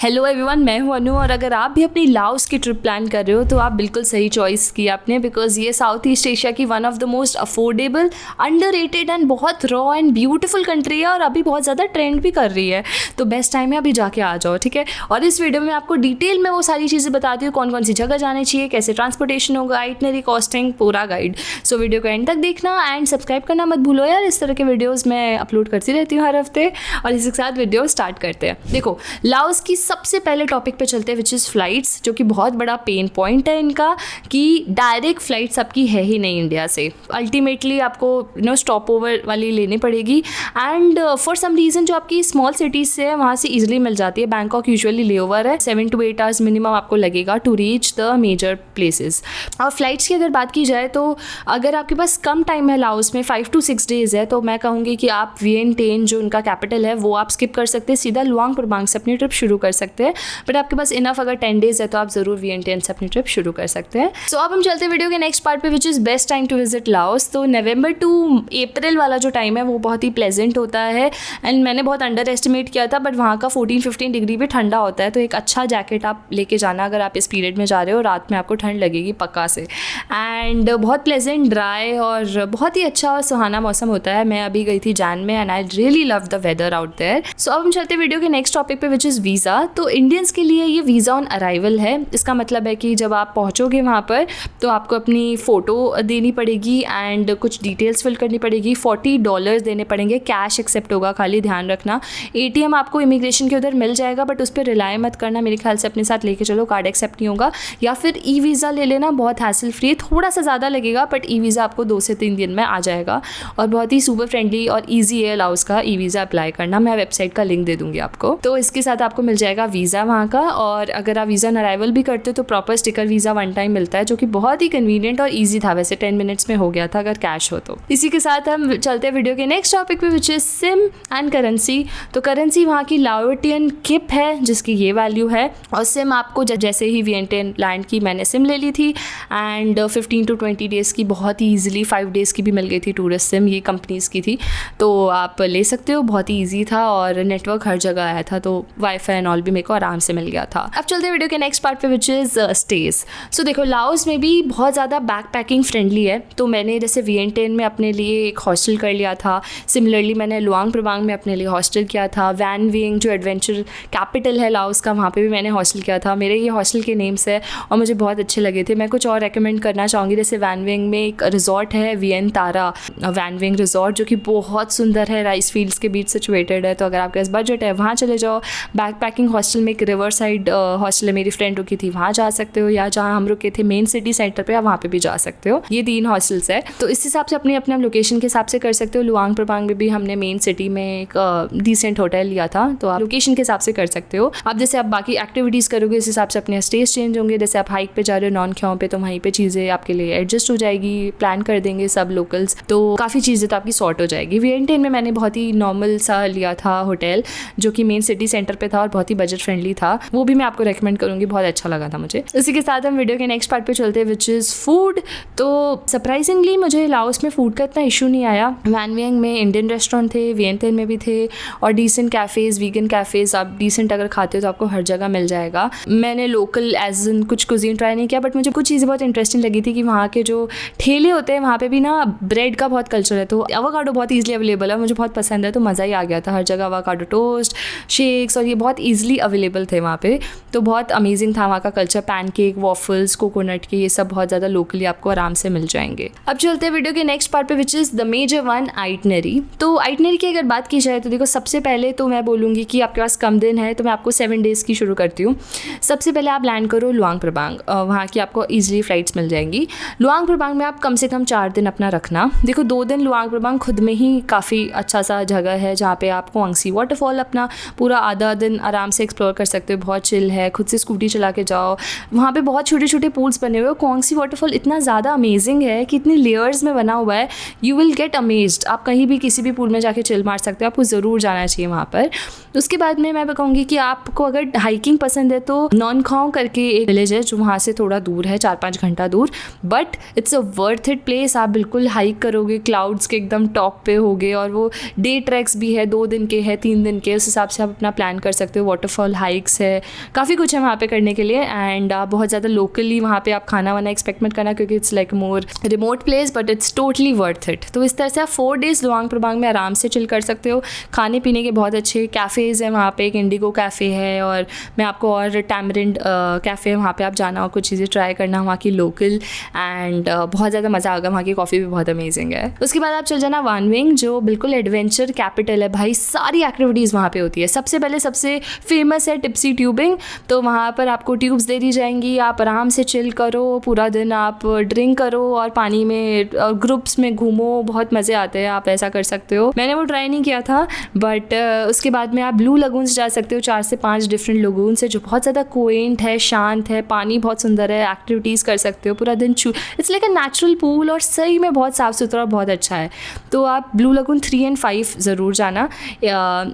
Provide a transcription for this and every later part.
Hello everyone, मैं हूं अनु और अगर आप भी अपनी लाओस की ट्रिप प्लान कर रहे हो तो आप बिल्कुल सही चॉइस की आपने, बिकॉज ये साउथ ईस्ट एशिया की one of the most affordable, underrated and बहुत रॉ एंड ब्यूटीफुल कंट्री है और अभी बहुत ज़्यादा ट्रेंड भी कर रही है। तो बेस्ट टाइम है अभी जाके आ जाओ, ठीक है। और इस वीडियो में आपको डिटेल में वो सारी चीज़ें बताती हूँ, कौन कौन सी जगह जानी चाहिए, कैसे ट्रांसपोर्टेशन होगा, आइटनरी, कॉस्टिंग, पूरा गाइड। सो वीडियो को एंड तक देखना एंड सब्सक्राइब करना मत भूलो यार, इस तरह के वीडियोज़ मैं अपलोड करती रहती हूँ हर हफ्ते। और इसी के साथ वीडियो स्टार्ट करते हैं। देखो, लाओस की सबसे पहले टॉपिक पे चलते हैं विच इज़ फ्लाइट्स, जो कि बहुत बड़ा पेन पॉइंट है इनका कि डायरेक्ट फ्लाइट्स आपकी है ही नहीं इंडिया से। अल्टीमेटली आपको स्टॉप ओवर वाली लेनी पड़ेगी एंड फॉर सम रीज़न जो आपकी स्मॉल सिटीज़ से है वहाँ से ईजिली मिल जाती है। बैंकॉक यूजुअली ले ओवर है, 7 to 8 आवर्स मिनिमम आपको लगेगा to reach the major places. और फ्लाइट्स की अगर बात की जाए तो अगर आपके पास कम टाइम है लाओस में, 5 to 6 डेज़ है, तो मैं कहूँगी कि आप वियंटियन जो उनका कैपिटल है वो आप स्किप कर सकते हैं, सीधा लुआंग प्रबांग से अपनी ट्रिप शुरू कर सकते हैं। बट आपके पास इनफ अगर 10 डेज़ है तो आप ज़रूर वियंटियन से अपनी ट्रिप शुरू कर सकते हैं। सो अब हम चलते हैं वीडियो के नेक्स्ट पार्ट पे which is best time to visit Laos. तो नवंबर टू अप्रैल वाला जो टाइम है वो बहुत ही प्लेजेंट होता है एंड मैंने बहुत अंडर एस्टिमेट किया था, बट वहाँ का 14-15 डिग्री भी ठंडा होता है। तो एक अच्छा जैकेट आप लेके जाना अगर आप इस पीरियड में जा रहे हो, रात में आपको ठंड लगेगी पक्का से। एंड बहुत प्लेजेंट, ड्राई और बहुत ही अच्छा और सुहाना मौसम होता है। मैं अभी गई थी जैन में and I really love the weather out there. So अब हम चलते हैं वीडियो के नेक्स्ट टॉपिक पे विच इज़ वीज़ा। तो इंडियंस के लिए ये वीज़ा ऑन अराइवल है। इसका मतलब है कि जब आप पहुँचोगे वहाँ पर तो आपको अपनी फ़ोटो देनी पड़ेगी एंड कुछ डिटेल्स फिल करनी पड़ेगी। $40 देने पड़ेंगे, कैश एक्सेप्ट होगा, खाली ध्यान रखना। ATM आपको इमिग्रेशन के उधर मिल जाएगा बट उस पर रिलाई मत करना, मेरे ख्याल से अपने साथ लेके चलो, कार्ड एक्सेप्ट नहीं होगा। या फिर ई वीज़ा ले लेना, बहुत हैसल फ्री है, थोड़ा सा ज़्यादा लगेगा बट ई वीज़ा आपको 2 से 3 दिन में आ जाएगा और बहुत ही सुपर फ्रेंडली और ईजी है लाओस का ई वीज़ा अप्लाई करना। मैं वेबसाइट का लिंक दे दूँगी आपको। तो इसके साथ आपको मिल जाएगा वीज़ा वहाँ का। और अगर आप वीज़ा ऑन अराइवल भी करते हो तो प्रॉपर स्टिकर वीज़ा 1 टाइम मिलता है, जो कि बहुत ही कन्वीनियंट और ईजी था। वैसे 10 मिनट्स में हो गया था अगर कैश हो तो। इसी के साथ हम चलते हैं वीडियो के नेक्स्ट टॉपिक पे which is SIM and currency. तो करेंसी वहाँ की लाओटियन किप है जिसकी ये वैल्यू है, और सिम आपको जैसे ही वियंटियन लैंड की मैंने सिम ले ली थी एंड 15 to 20 डेज़ की बहुत ही ईजिली, 5 डेज़ की भी मिल गई थी टूरिस्ट सिम, ये कंपनीज़ की थी, तो आप ले सकते हो। बहुत ही ईजी था और नेटवर्क हर जगह आया था, तो वाईफाई एंड ऑल भी मेरे को आराम से मिल गया था। अब चलते हैं वीडियो के नेक्स्ट पार्ट पे विच इज़ स्टेज। सो देखो, लाओस में भी बहुत ज़्यादा बैक पैकिंग फ्रेंडली है। तो मैंने जैसे वियंटियन में अपने लिए एक हॉस्टल कर लिया था, सिमिलरली मैंने लुआंग प्रबांग में अपने लिए हॉस्टल किया था। वैन विंग जो एडवेंचर कैपिटल है लाओस का, वहाँ पे भी मैंने हॉस्टल किया था। मेरे ये हॉस्टल के नेम्स है और मुझे बहुत अच्छे लगे थे। मैं कुछ और रेकमेंड करना चाहूँगी, जैसे वैन विंग में एक रिजॉर्ट है वियन तारा वैन विंग रिजॉर्ट, जो कि बहुत सुंदर है, राइस फील्ड्स के बीच सिचुएटेड है। तो अगर आपके पास बजट है वहाँ चले जाओ। बैक पैकिंग हॉस्टल में एक रिवर साइड हॉस्टल है, मेरी फ्रेंड रुकी थी, वहाँ जा सकते हो, या जहाँ हम रुके थे मेन सिटी सेंटर पे, वहाँ पे भी जा सकते हो। ये 3 हॉस्टल्स है, तो इस हिसाब से अपने अपने लोकेशन के हिसाब से कर सकते हो। लुआंग प्रबांग में भी हमने मेन सिटी में एक डिसेंट होटल लिया था, तो आप लोकेशन के हिसाब से कर सकते हो। अब जैसे आप बाकी एक्टिविटीज़ करोगे इस हिसाब से अपने स्टेज चेंज होंगे। जैसे आप हाइक पे जा रहे हो नॉन ख्याओं पे, तो वहीं पे चीज़ें आपके लिए एडजस्ट हो जाएगी, प्लान कर देंगे सब लोकल्स, तो काफ़ी चीज़ें तो आपकी सॉर्ट हो जाएगी। वियंटियन में मैंने बहुत ही नॉर्मल सा लिया था होटल, जो कि मेन सिटी सेंटर पे था और बहुत ही बजट फ्रेंडली था, वो भी मैं आपको रेकमेंड करूँगी, बहुत अच्छा लगा था मुझे। इसी के साथ हम वीडियो के नेक्स्ट पार्ट पे चलते हैं विच इज़ फूड। तो सरप्राइजिंगली मुझे लाओस में फूड का इतना इशू नहीं आया। वैन विंग में इंडियन रेस्टोरेंट थे, वियंटियन में भी थे, और डिसेंट कैफ़ेज़, वीगन कैफ़ेज़, आप डिसेंट अगर खाते हो तो आपको हर जगह मिल जाएगा। मैंने लोकल एज इन कुछ कुजीन ट्राई नहीं किया, बट मुझे कुछ चीज़ें बहुत इंटरेस्टिंग लगी थी कि वहाँ के जो ठेले होते हैं वहाँ पे भी ना ब्रेड का बहुत कल्चर है, तो एवोकाडो बहुत ईजिली अवेलेबल है, मुझे बहुत पसंद है, तो मज़ा ही आ गया था। हर जगह एवोकाडो टोस्ट, शेक्स और ये बहुत ईजिली अवेलेबल थे वहाँ पे, तो बहुत अमेजिंग था वहाँ का कल्चर। पैनकेक, वॉफल्स, कोकोनट के, ये सब बहुत ज़्यादा लोकली आपको आराम से मिल जाएंगे। अब चलते हैं वीडियो के नेक्स्ट पार्ट पे which is the major one, itinerary. तो आइटनरी की अगर बात की जाए तो देखो, सबसे पहले तो मैं बोलूँगी कि आपके पास कम दिन है तो मैं आपको 7 डेज़ की शुरू करती हूँ। सबसे पहले आप लैंड करो लुआंग प्रबांग, वहाँ की आपको ईजिली फ़्लाइट्स मिल जाएंगी। लुआंग प्रबांग में आप कम से कम 4 दिन अपना रखना। देखो, 2 दिन लुआंग प्रबांग खुद में ही काफ़ी अच्छा सा जगह है, जहाँ पे आप कोआंगसी वाटरफॉल अपना पूरा आधा दिन आराम से एक्सप्लोर कर सकते हो, बहुत चिल है, खुद से स्कूटी चला के जाओ। वहाँ पे बहुत छोटे छोटे पूल्स बने हुए हैं। कोआंगसी वाटरफॉल इतना ज़्यादा अमेजिंग है कि इतनी लेयर्स में बना हुआ है, यू विल गेट अमेज्ड। आप कहीं भी किसी भी पूल में जाके चिल मार सकते हो, आपको ज़रूर जाना चाहिए वहाँ पर। उसके बाद में मैं कहूँगी कि आपको अगर हाइकिंग पसंद है तो नॉन खाओ करके एक विलेज है जो वहाँ से थोड़ा दूर है, 4-5 घंटा दूर, but it's a worth it place. आप बिल्कुल हाइक करोगे, क्लाउड्स के एकदम टॉप पे होगे, और वो डे ट्रैक्स भी है, 2 दिन के है, 3 दिन के, उस हिसाब से आप अपना प्लान कर सकते हो। वाटरफॉल हाइक्स है, काफ़ी कुछ है वहाँ पे करने के लिए। एंड बहुत ज़्यादा लोकली वहाँ पे आप खाना वाना एक्सपेक्ट मत करना, क्योंकि it's like more remote place, but it's totally worth it. तो इस तरह से आप 4 डेज़ लुआंग प्रबांग में आराम से चिल कर सकते हो। खाने पीने के बहुत अच्छे कैफ़ेज़ हैं वहाँ पे, एक इंडिगो कैफ़े है, और मैं आपको और टैमरिंड कैफ़े है, वहाँ पे आप जाना और कुछ चीज़ें ट्राई करना वहाँ की लोकल। एंड बहुत ज़्यादा मज़ा आएगा, वहाँ की कॉफ़ी भी बहुत अमेजिंग है। उसके बाद आप चल जाना वान विंग, जो बिल्कुल एडवेंचर कैपिटल है भाई। सारी एक्टिविटीज़ वहाँ पे होती है। सबसे पहले सबसे फेमस है टिप्सी ट्यूबिंग। तो वहाँ पर आपको ट्यूब्स दे दी जाएंगी, आप आराम से चिल करो, पूरा दिन आप ड्रिंक करो और पानी में ग्रुप्स में घूमो, बहुत मज़े आते हैं। आप ऐसा कर सकते हो। मैंने वो ट्राई नहीं किया था, बट उसके बाद में आप ब्लू लगून्स जा सकते हो। 4 से 5 डिफरेंट लगून्स है, जो बहुत ज़्यादा कोएंट है, शांत है, पानी बहुत सुंदर है, एक्टिविटीज़ कर सकते हो पूरा दिन। It's like a natural pool, और सही में बहुत साफ़ सुथरा, बहुत अच्छा है। तो आप ब्लू लगून 3 और 5 ज़रूर जाना।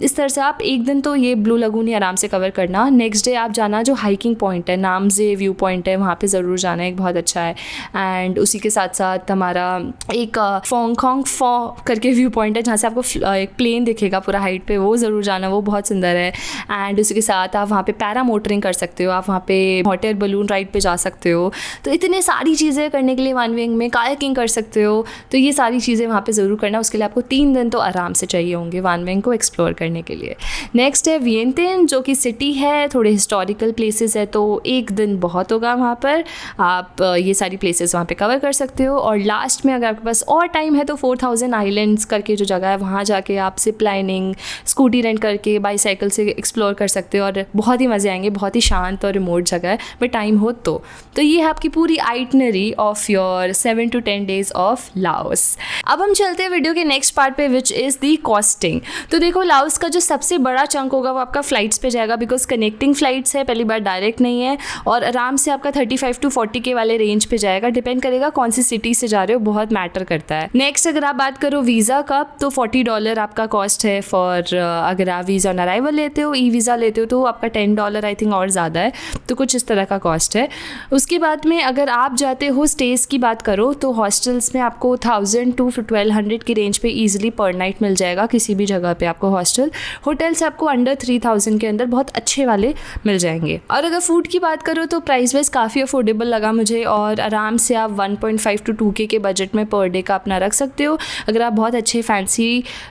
इस तरह से आप एक दिन तो ये ब्लू लगून ही आराम से कवर करना। नेक्स्ट डे आप जाना जो हाइकिंग पॉइंट है, नामजे व्यू पॉइंट है, वहाँ पे ज़रूर जाना, एक बहुत अच्छा है। एंड उसी के साथ साथ हमारा एक फोंगखोंग फॉ करके व्यू पॉइंट है, जहाँ से आपको एक प्लेन दिखेगा पूरा हाइट पे, वो ज़रूर जाना, वो बहुत सुंदर है। एंड उसी के साथ आप वहाँ पे पैरा मोटरिंग कर सकते हो, आप वहाँ पे हॉट एयर बलून राइड पे जा सकते हो। तो इतने सारी चीज़ें करने के लिए वान विंग में, कायाकिंग कर सकते हो। तो ये सारी चीज़ें वहाँ पे ज़रूर करना। उसके लिए आपको 3 दिन तो आराम से चाहिए होंगे वान विंग को एक्सप्लोर करने के लिए। नेक्स्ट है वियंतियन, जो कि सिटी है, थोड़े हिस्टोरिकल प्लेसेस है, तो एक दिन बहुत होगा वहाँ पर। आप ये सारी प्लेसेस वहाँ पे कवर कर सकते हो। और लास्ट में अगर आपके पास और टाइम है तो 4000 आइलैंड्स करके जो जगह है, वहाँ जाके आप सिप लाइनिंग, स्कूटी रेंट करके, बाईसाइकिल से एक्सप्लोर कर सकते हो, और बहुत ही मज़े आएंगे। बहुत ही शांत और रिमोट जगह है, बट टाइम हो तो ये है आपकी पूरी itinerary of your 7 to 10 days of Laos. अब हम चलते हैं वीडियो के नेक्स्ट पार्ट पे, विच इज़ दी कॉस्टिंग। तो देखो, लाओस का जो सबसे बड़ा चंक होगा वो आपका फ्लाइट्स पे जाएगा, बिकॉज कनेक्टिंग फ्लाइट्स है, पहली बार डायरेक्ट नहीं है, और आराम से आपका 35 to 40K वाले रेंज पे जाएगा। डिपेंड करेगा कौन सी सिटी से जा रहे हो, बहुत मैटर करता है। नेक्स्ट अगर आप बात करो वीज़ा का, तो $40 आपका कॉस्ट है फॉर, अगर आप वीज़ा ऑन अराइवल लेते हो, ई वीज़ा लेते हो तो आपका $10 आई थिंक और ज़्यादा है। तो कुछ इस तरह का कॉस्ट है। उसके बाद में अगर आप जाते हो स्टेज की बात करो, तो हॉस्टल्स में आपको 1000 to 1200 की रेंज पे ईजिली पर नाइट मिल जाएगा किसी भी जगह पे आपको हॉस्टल। होटल से आपको अंडर 3000 के अंदर बहुत अच्छे वाले मिल जाएंगे। और अगर फूड की बात करो तो प्राइस वाइज काफ़ी अफोर्डेबल लगा मुझे, और आराम से आप 1.5 to 2K के बजट में पर डे का अपना रख सकते हो। अगर आप बहुत अच्छे फैंसी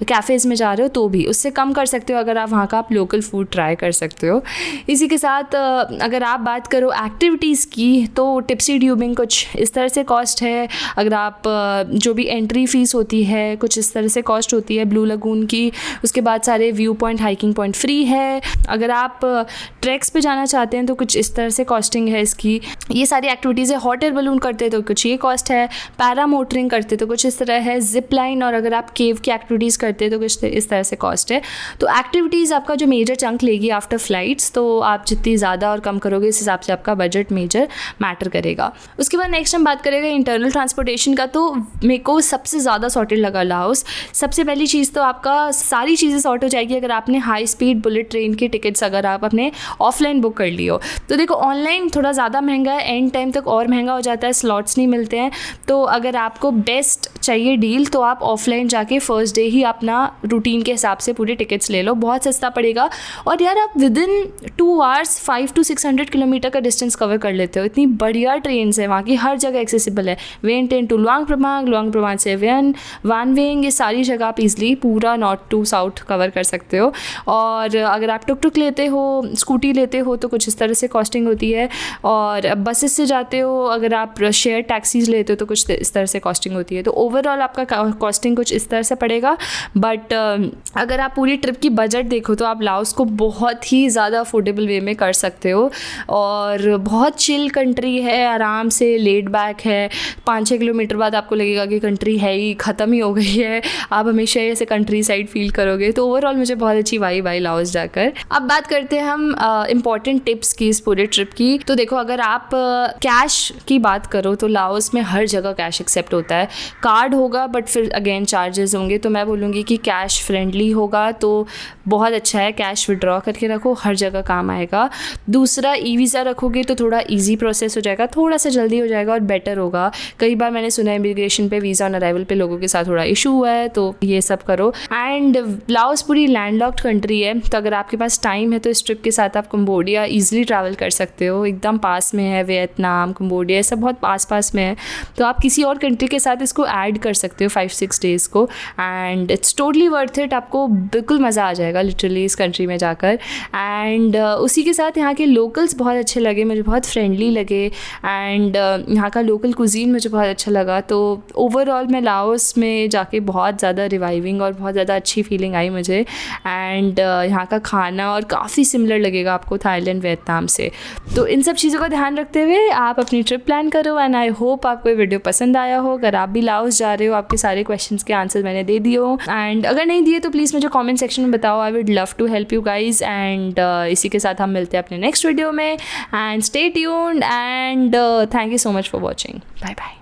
कैफ़ेज़ में जा रहे हो तो भी उससे कम कर सकते हो, अगर आप वहाँ का आप लोकल फूड ट्राई कर सकते हो। इसी के साथ अगर आप बात करो एक्टिविटीज़ की, तो टिप्सी ट्यूबिंग कुछ इस तरह से कॉस्ट है। अगर आप जो भी एंट्री फ़ीस होती है कुछ इस तरह से कॉस्ट होती है ब्लू लगून की। उसके बाद सारे view point, hiking point free है। अगर आप ट्रैक्स पे जाना चाहते हैं तो कुछ इस तरह से कॉस्टिंग है इसकी। ये सारी एक्टिविटीज़ है। हॉट एयर बलून करते तो कुछ ये कॉस्ट है, पैरा मोटरिंग करते तो कुछ इस तरह है, जिप लाइन, और अगर आप केव की एक्टिविटीज़ करते तो कुछ इस तरह से कॉस्ट है। तो एक्टिविटीज़ आपका जो मेजर चंक लेगी आफ्टर फ्लाइट्स, तो आप जितनी ज़्यादा और कम करोगे इस हिसाब से आपका बजट मेजर मैटर करेगा। उसके बाद नेक्स्ट हम बात करेंगे इंटरनल ट्रांसपोर्टेशन का। तो मेरे को सबसे ज़्यादा सॉर्टेड लगा लाओस। सबसे पहली चीज़ तो आपका सारी चीज़ें सॉर्ट हो जाएगी अगर आपने हाई स्पीड बुलेट ट्रेन की टिकट्स अगर आप अपने ऑफलाइन बुक कर ली हो। तो देखो, ऑनलाइन थोड़ा ज़्यादा महंगा है, एंड टाइम तक और महंगा हो जाता है, स्लॉट्स नहीं मिलते हैं। तो अगर आपको बेस्ट चाहिए डील तो आप ऑफलाइन जाके फर्स्ट डे ही अपना रूटीन के हिसाब से पूरी टिकट्स ले लो, बहुत सस्ता पड़ेगा। और यार आप with in 2 hours 500 to 600 kilometre का डिस्टेंस कवर कर लेते हो। इतनी बढ़िया ट्रेन है वहाँ की, हर जगह एक्सेसिबल है। वियंतियन टू लुआंग प्रबांग, लुआंग प्रबांग से वान विंग, ये सारी जगह आप ईजिली पूरा नॉर्थ टू साउथ कवर कर सकते हो। और अगर आप टुक टुक लेते हो, स्कूटी लेते हो तो कुछ इस तरह से कॉस्टिंग होती है। और बसेस से जाते हो, अगर आप शेयर टैक्सीज लेते हो तो कुछ इस तरह से कॉस्टिंग होती है। तो ओवरऑल आपका कॉस्टिंग कुछ इस तरह से पड़ेगा। बट अगर आप पूरी ट्रिप की बजट देखो तो आप लाओस को बहुत ही ज़्यादा अफोर्डेबल वे में कर सकते हो। और बहुत चिल कंट्री है, आराम से लेड बैक है। 5-6 किलोमीटर बाद आपको लगेगा कि कंट्री है ही, ख़त्म ही हो गई है, आप हमेशा ऐसे कंट्री साइड फील करोगे। तो ओवरऑल मुझे बहुत अच्छी वाइब आई लाओस जाकर। अब बात करते हैं हम इम्पॉर्टेंट टिप्स की इस पूरे ट्रिप की। तो देखो, अगर आप कैश की बात करो तो लाओस में हर जगह कैश एक्सेप्ट होता है। कार्ड होगा बट फिर अगेन चार्जेस होंगे, तो मैं बोलूँगी कि कैश फ्रेंडली होगा तो बहुत अच्छा है। कैश विड्रॉ करके रखो, हर जगह काम आएगा। दूसरा, ई वीज़ा रखोगे तो थोड़ा ईजी प्रोसेस हो जाएगा, थोड़ा सा जल्दी हो जाएगा और बेटर होगा। कई बार मैंने सुना है इमिग्रेशन पे, वीज़ा ऑन अराइवल पे लोगों के साथ थोड़ा इशू हुआ है, तो ये सब करो। एंड लाओस पूरी लैंडलॉक्ड कंट्री है, तो अगर आपके पास टाइम है तो इस ट्रिप के साथ आप कंबोडिया ईजिली ट्रैवल कर सकते हो, एकदम पास में है, वियतनाम, कंबोडिया सब बहुत पास में है, तो आप किसी और कंट्री के साथ इसको ऐड कर सकते हो 5-6 डेज़ को, and it's totally worth it. आपको बिल्कुल मज़ा आ जाएगा लिटरली इस कंट्री में जाकर। एंड उसी के साथ यहाँ के लोकल्स बहुत अच्छे लगे मुझे, बहुत फ्रेंडली लगे, एंड यहाँ का लोकल कुजीन मुझे बहुत अच्छा लगा। तो ओवरऑल मैं लाओस में जाके बहुत ज़्यादा रिवाइविंग और बहुत ज़्यादा अच्छी फीलिंग आई मुझे। एंड यहाँ का खाना और काफ़ी सिमिलर लगेगा आपको थाईलैंड, वियतनाम से। तो इन सब चीज़ों का ध्यान रखते हुए आप अपनी ट्रिप प्लान करो, एंड आई होप आपको ये वीडियो पसंद आया हो। अगर आप भी लाओस जा रहे हो, आपके सारे क्वेश्चंस के आंसर मैंने दे दिए हो, एंड अगर नहीं दिए तो प्लीज़ मुझे कमेंट सेक्शन में बताओ, I would love to help you guys. And इसी के साथ हम मिलते हैं अपने नेक्स्ट वीडियो में, and stay tuned, and thank you so much for watching. Bye bye.